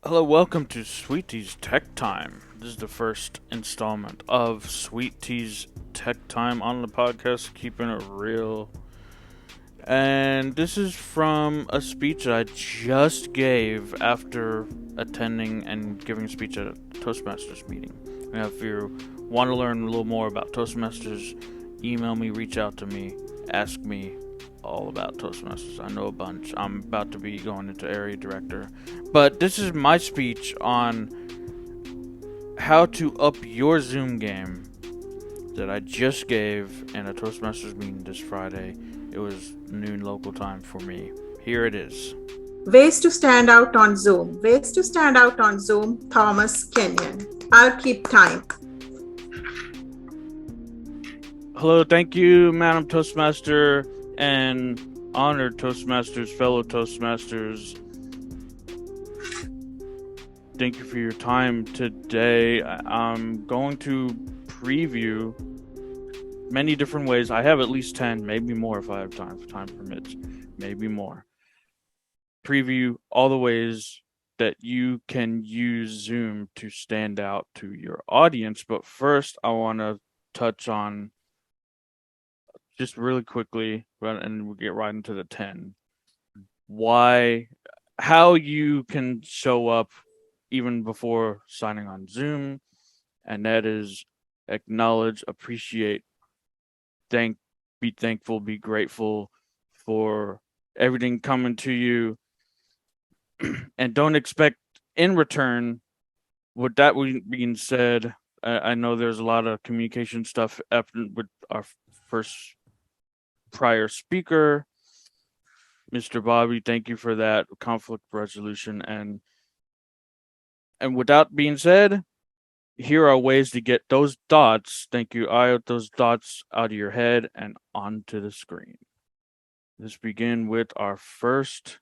Hello, welcome to Sweet Tea's Tech Time. This is the first installment of Sweet Tea's Tech Time on the podcast, keeping it real. And this is from a speech I just gave after attending and giving a speech at a Toastmasters meeting. Now, if you want to learn a little more about Toastmasters, email me, reach out to me, ask me all about Toastmasters. I know a bunch. I'm about to be going into area director. But this is my speech on how to up your Zoom game that I just gave in a Toastmasters meeting this Friday. It was noon local time for me. Here it is. Ways to stand out on Zoom. Ways to stand out on Zoom, Thomas Kenyon. I'll keep time. Hello, thank you, Madam Toastmaster and honored Toastmasters, fellow Toastmasters. Thank you for your time today. I'm going to preview many different ways. I have at least 10, maybe more if I have time, if time permits, maybe more. Preview all the ways that you can use Zoom to stand out to your audience. But first, I want to touch on just really quickly, and we'll get right into the 10. How you can show up even before signing on Zoom, and that is acknowledge, appreciate, be thankful, be grateful for everything coming to you, and don't expect in return. With that being said, I know there's a lot of communication stuff with our first prior speaker, Mr. Bobby. Thank you for that conflict resolution. And with that being said, here are ways to get those dots. Thank you, those dots out of your head and onto the screen. Let's begin with our first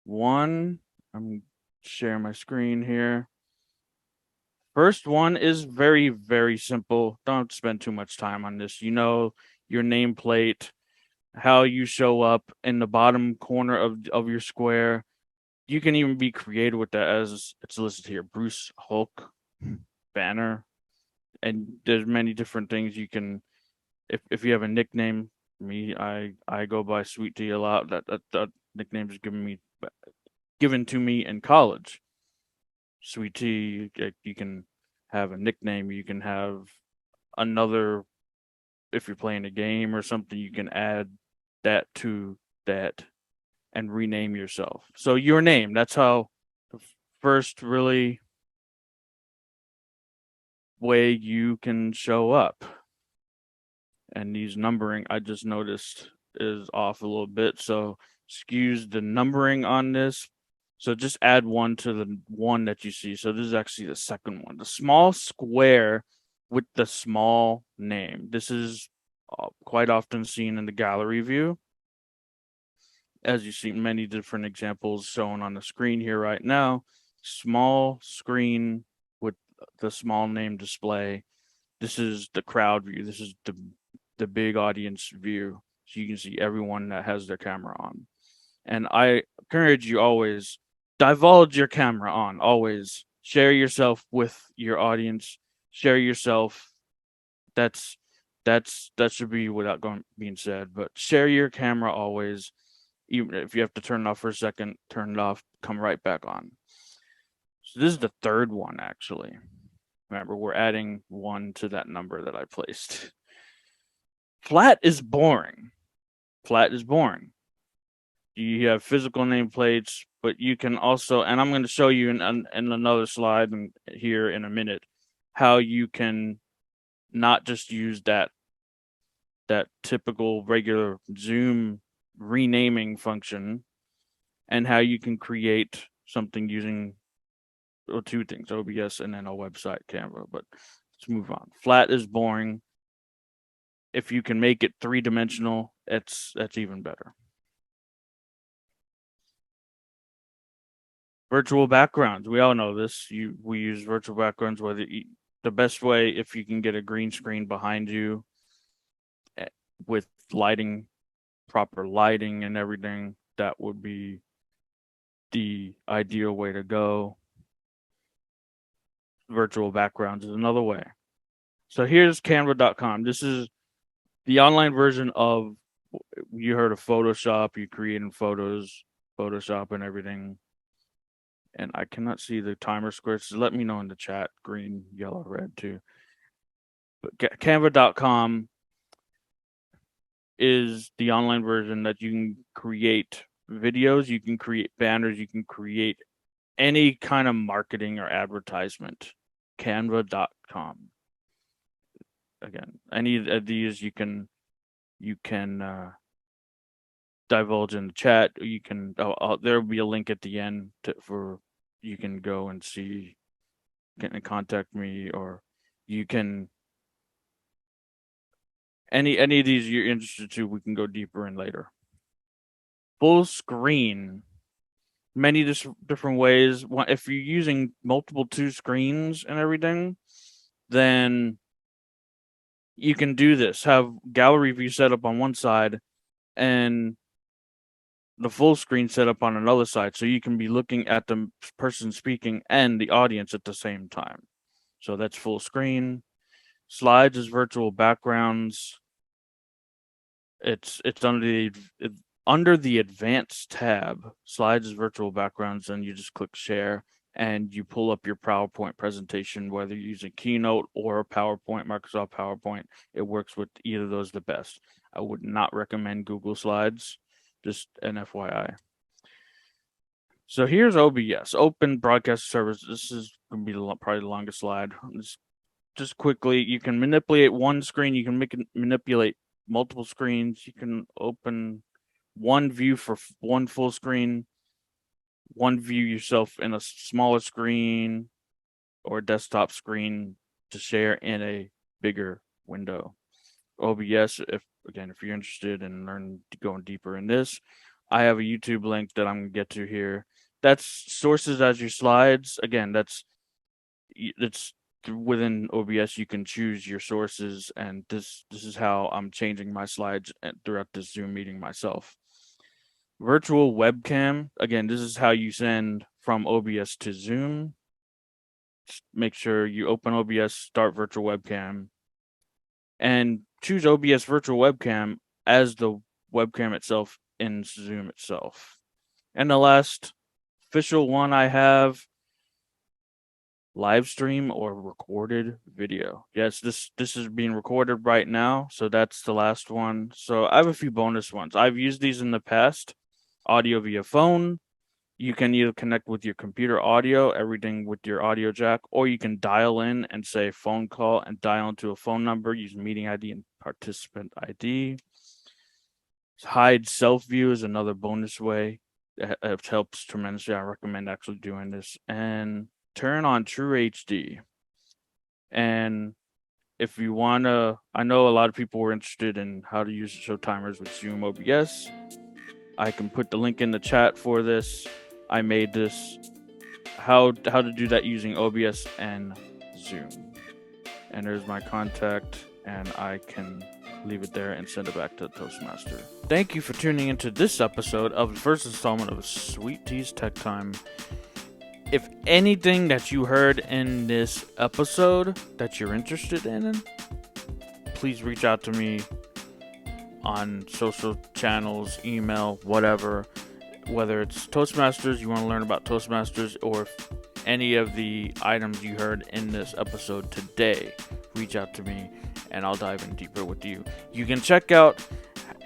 one. I'm sharing my screen here. First one is very, very simple. Don't spend too much time on this. You know your nameplate, how you show up in the bottom corner of your square. You can even be creative with that, as it's listed here. Bruce Hulk banner. And there's many different things you can, if you have a nickname. Me, I go by Sweet Tea a lot. That nickname is given to me in college. Sweet Tea, you can have a nickname. You can have another, if you're playing a game or something, you can add that to that and rename yourself. So your name, that's how the first really way you can show up. And these numbering, I just noticed, is off a little bit. So excuse the numbering on this. So just add one to the one that you see. So this is actually the second one. The small square with the small name. This is quite often seen in the gallery view. As you see many different examples shown on the screen here right now. Small screen with the small name display. This is the crowd view. This is the big audience view. So you can see everyone that has their camera on. And I encourage you always divulge your camera on. Always share yourself with your audience. Share yourself. That's that should be without being said. But share your camera always. Even if you have to turn it off for a second, turn it off. Come right back on. So this is the third one actually. Remember, we're adding one to that number that I placed. Flat is boring. Flat is boring. You have physical nameplates, but you can also, and I'm going to show you in another slide here in a minute, how you can not just use that typical regular Zoom renaming function, and how you can create something using two things: OBS and then a website, Canva. But let's move on. Flat is boring. If you can make it three-dimensional, that's even better. Virtual backgrounds. We all know this. We use virtual backgrounds. The best way, if you can get a green screen behind you with lighting, proper lighting and everything, that would be the ideal way to go. virtual backgrounds is another way. So here's Canva.com. This is the online version of, you heard of Photoshop, you creating photos, Photoshop and everything. And I cannot see the timer squares. So let me know in the chat, green, yellow, red too. But Canva.com is the online version that you can create videos, you can create banners, you can create any kind of marketing or advertisement. Canva.com. Again, any of these you can divulge in the chat. You can there will be a link at the end for you can go and see, get in contact me, or you can any of these you're interested to, we can go deeper in later. Full screen, many different ways. If you're using multiple two screens and everything, then you can do this. Have gallery view set up on one side and the full screen set up on another side, so you can be looking at the person speaking and the audience at the same time. So that's full screen. Slides is virtual backgrounds. It's under the advanced tab. Slides is virtual backgrounds, and you just click share and you pull up your PowerPoint presentation, whether you're using Keynote or PowerPoint, Microsoft PowerPoint. It works with either of those the best. I would not recommend Google Slides, just an FYI. So here's OBS, Open Broadcast Service. This is going to be probably the longest slide. Just quickly, you can manipulate one screen. You can manipulate multiple screens. You can open one view for one full screen, one view yourself in a smaller screen or desktop screen to share in a bigger window. OBS, if you're interested in going deeper in this, I have a YouTube link that I'm gonna get to here. That's sources as your slides. Again, it's within OBS. You can choose your sources, and this is how I'm changing my slides throughout this Zoom meeting myself. Virtual webcam. Again, this is how you send from OBS to Zoom. Just make sure you open OBS, start virtual webcam, and choose OBS virtual webcam as the webcam itself in Zoom itself. And the last official one I have, live stream or recorded video. Yes, this is being recorded right now, so that's the last one. So I have a few bonus ones. I've used these in the past. Audio via phone. You can either connect with your computer audio, everything with your audio jack, or you can dial in and say phone call and dial into a phone number using meeting ID and participant ID. Hide self view is another bonus way. It helps tremendously. I recommend actually doing this. And turn on True HD. And if you want to, I know a lot of people were interested in how to use show timers with Zoom OBS. I can put the link in the chat for this. I made this, how to do that using OBS and Zoom. And there's my contact, and I can leave it there and send it back to the Toastmaster. Thank you for tuning into this episode of the first installment of Sweet Tea's Tech Time. If anything that you heard in this episode that you're interested in, please reach out to me on social channels, email, whatever. Whether it's Toastmasters, you want to learn about Toastmasters, or any of the items you heard in this episode today, reach out to me and I'll dive in deeper with you. You can check out,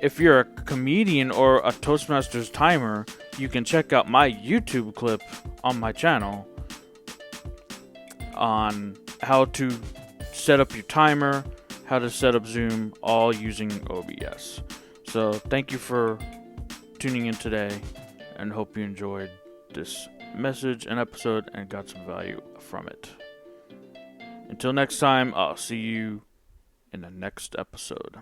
if you're a comedian or a Toastmasters timer, you can check out my YouTube clip on my channel on how to set up your timer, how to set up Zoom, all using OBS. So thank you for tuning in today, and hope you enjoyed this message and episode and got some value from it. Until next time, I'll see you in the next episode.